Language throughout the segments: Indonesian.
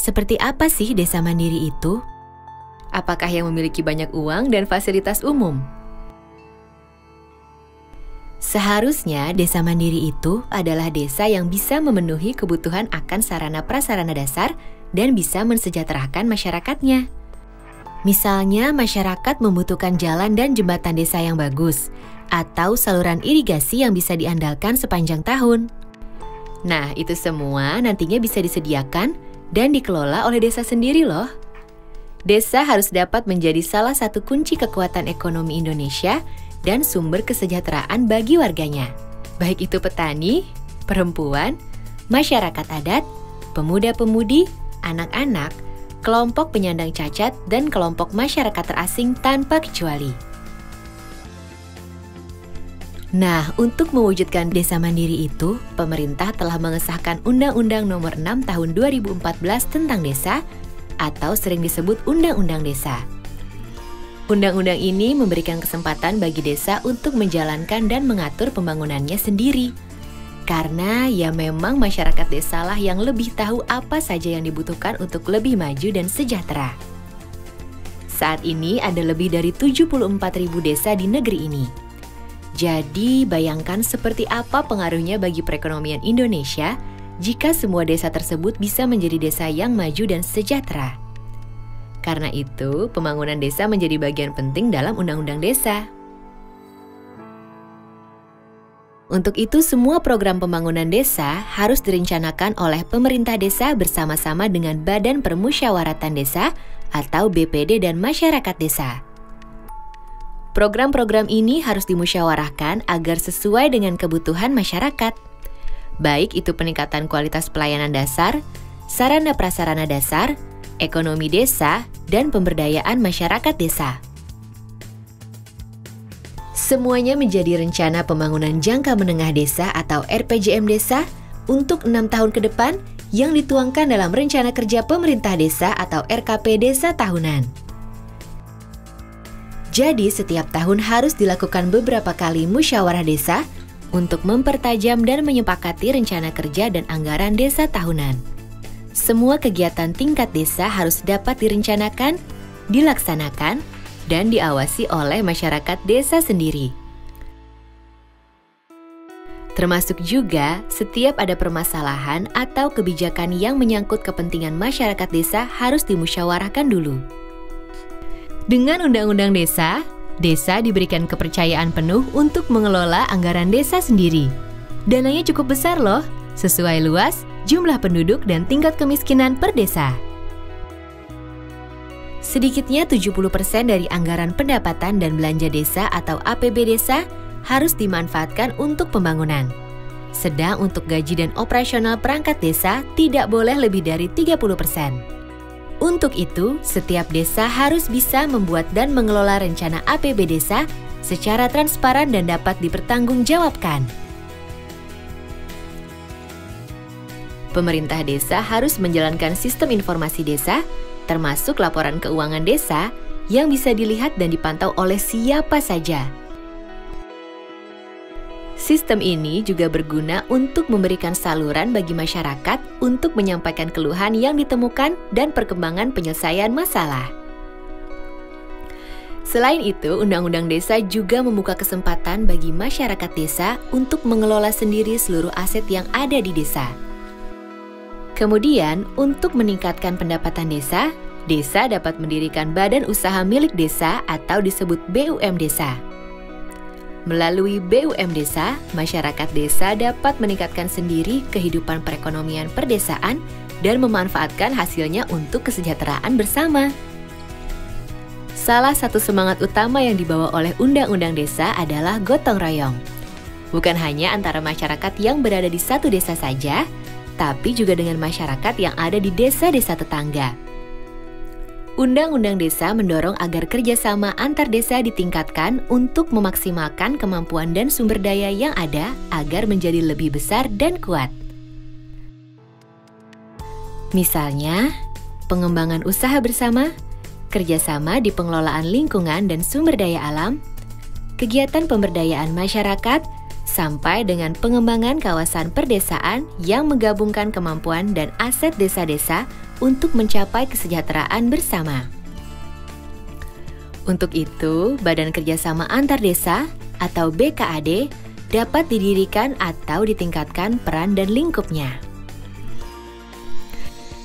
seperti apa sih desa mandiri itu? Apakah yang memiliki banyak uang dan fasilitas umum? Seharusnya desa mandiri itu adalah desa yang bisa memenuhi kebutuhan akan sarana prasarana dasar dan bisa mensejahterakan masyarakatnya. Misalnya masyarakat membutuhkan jalan dan jembatan desa yang bagus, atau saluran irigasi yang bisa diandalkan sepanjang tahun. Nah, itu semua nantinya bisa disediakan dan dikelola oleh desa sendiri loh. Desa harus dapat menjadi salah satu kunci kekuatan ekonomi Indonesia dan sumber kesejahteraan bagi warganya. Baik itu petani, perempuan, masyarakat adat, pemuda-pemudi, anak-anak, kelompok penyandang cacat, dan kelompok masyarakat terasing tanpa kecuali. Nah, untuk mewujudkan desa mandiri itu, pemerintah telah mengesahkan Undang-Undang Nomor 6 Tahun 2014 tentang Desa, atau sering disebut Undang-Undang Desa. Undang-undang ini memberikan kesempatan bagi desa untuk menjalankan dan mengatur pembangunannya sendiri. Karena ya memang masyarakat desalah yang lebih tahu apa saja yang dibutuhkan untuk lebih maju dan sejahtera. Saat ini ada lebih dari 74.000 desa di negeri ini. Jadi bayangkan seperti apa pengaruhnya bagi perekonomian Indonesia jika semua desa tersebut bisa menjadi desa yang maju dan sejahtera. Karena itu, pembangunan desa menjadi bagian penting dalam Undang-Undang Desa. Untuk itu, semua program pembangunan desa harus direncanakan oleh pemerintah desa bersama-sama dengan Badan Permusyawaratan Desa atau BPD dan masyarakat desa. Program-program ini harus dimusyawarahkan agar sesuai dengan kebutuhan masyarakat. Baik itu peningkatan kualitas pelayanan dasar, sarana prasarana dasar, ekonomi desa, dan pemberdayaan masyarakat desa. Semuanya menjadi rencana pembangunan jangka menengah desa atau RPJM desa untuk 6 tahun ke depan yang dituangkan dalam Rencana Kerja Pemerintah Desa atau RKP Desa Tahunan. Jadi setiap tahun harus dilakukan beberapa kali musyawarah desa untuk mempertajam dan menyepakati rencana kerja dan anggaran desa tahunan. Semua kegiatan tingkat desa harus dapat direncanakan, dilaksanakan, dan diawasi oleh masyarakat desa sendiri. Termasuk juga setiap ada permasalahan atau kebijakan yang menyangkut kepentingan masyarakat desa harus dimusyawarahkan dulu. Dengan Undang-Undang Desa, desa diberikan kepercayaan penuh untuk mengelola anggaran desa sendiri. Dananya cukup besar loh, sesuai luas, jumlah penduduk, dan tingkat kemiskinan per desa. Sedikitnya 70% dari anggaran pendapatan dan belanja desa atau APB desa harus dimanfaatkan untuk pembangunan. Sedang untuk gaji dan operasional perangkat desa tidak boleh lebih dari 30%. Untuk itu, setiap desa harus bisa membuat dan mengelola rencana APB desa secara transparan dan dapat dipertanggungjawabkan. Pemerintah desa harus menjalankan sistem informasi desa, termasuk laporan keuangan desa, yang bisa dilihat dan dipantau oleh siapa saja. Sistem ini juga berguna untuk memberikan saluran bagi masyarakat untuk menyampaikan keluhan yang ditemukan dan perkembangan penyelesaian masalah. Selain itu, Undang-Undang Desa juga membuka kesempatan bagi masyarakat desa untuk mengelola sendiri seluruh aset yang ada di desa. Kemudian, untuk meningkatkan pendapatan desa, desa dapat mendirikan badan usaha milik desa atau disebut BUM desa. Melalui BUM desa, masyarakat desa dapat meningkatkan sendiri kehidupan perekonomian perdesaan dan memanfaatkan hasilnya untuk kesejahteraan bersama. Salah satu semangat utama yang dibawa oleh Undang-Undang Desa adalah gotong royong. Bukan hanya antara masyarakat yang berada di satu desa saja, tapi juga dengan masyarakat yang ada di desa-desa tetangga. Undang-Undang Desa mendorong agar kerjasama antar desa ditingkatkan untuk memaksimalkan kemampuan dan sumber daya yang ada agar menjadi lebih besar dan kuat. Misalnya, pengembangan usaha bersama, kerjasama di pengelolaan lingkungan dan sumber daya alam, kegiatan pemberdayaan masyarakat, sampai dengan pengembangan kawasan perdesaan yang menggabungkan kemampuan dan aset desa-desa untuk mencapai kesejahteraan bersama. Untuk itu, Badan Kerjasama Antar Desa atau BKAD dapat didirikan atau ditingkatkan peran dan lingkupnya.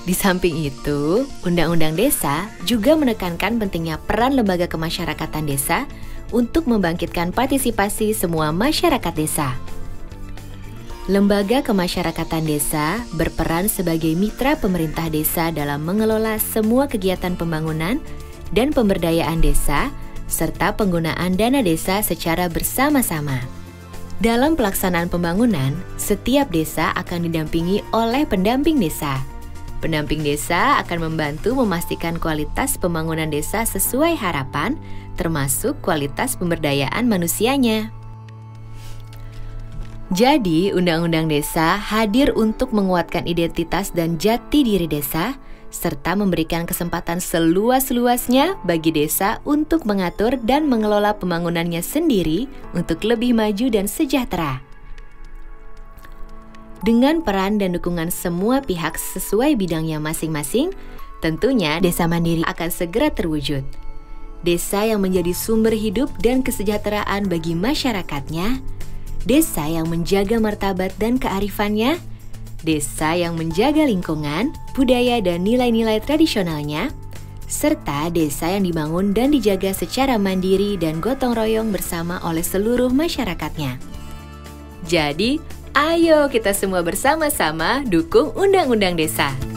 Di samping itu, Undang-Undang Desa juga menekankan pentingnya peran lembaga kemasyarakatan desa untuk membangkitkan partisipasi semua masyarakat desa. Lembaga kemasyarakatan desa berperan sebagai mitra pemerintah desa dalam mengelola semua kegiatan pembangunan dan pemberdayaan desa, serta penggunaan dana desa secara bersama-sama. Dalam pelaksanaan pembangunan, setiap desa akan didampingi oleh pendamping desa. Pendamping desa akan membantu memastikan kualitas pembangunan desa sesuai harapan, termasuk kualitas pemberdayaan manusianya. Jadi, Undang-Undang Desa hadir untuk menguatkan identitas dan jati diri desa, serta memberikan kesempatan seluas-luasnya bagi desa untuk mengatur dan mengelola pembangunannya sendiri untuk lebih maju dan sejahtera. Dengan peran dan dukungan semua pihak sesuai bidangnya masing-masing, tentunya desa mandiri akan segera terwujud. Desa yang menjadi sumber hidup dan kesejahteraan bagi masyarakatnya, desa yang menjaga martabat dan kearifannya, desa yang menjaga lingkungan, budaya dan nilai-nilai tradisionalnya, serta desa yang dibangun dan dijaga secara mandiri dan gotong royong bersama oleh seluruh masyarakatnya. Jadi, ayo kita semua bersama-sama dukung Undang-Undang Desa.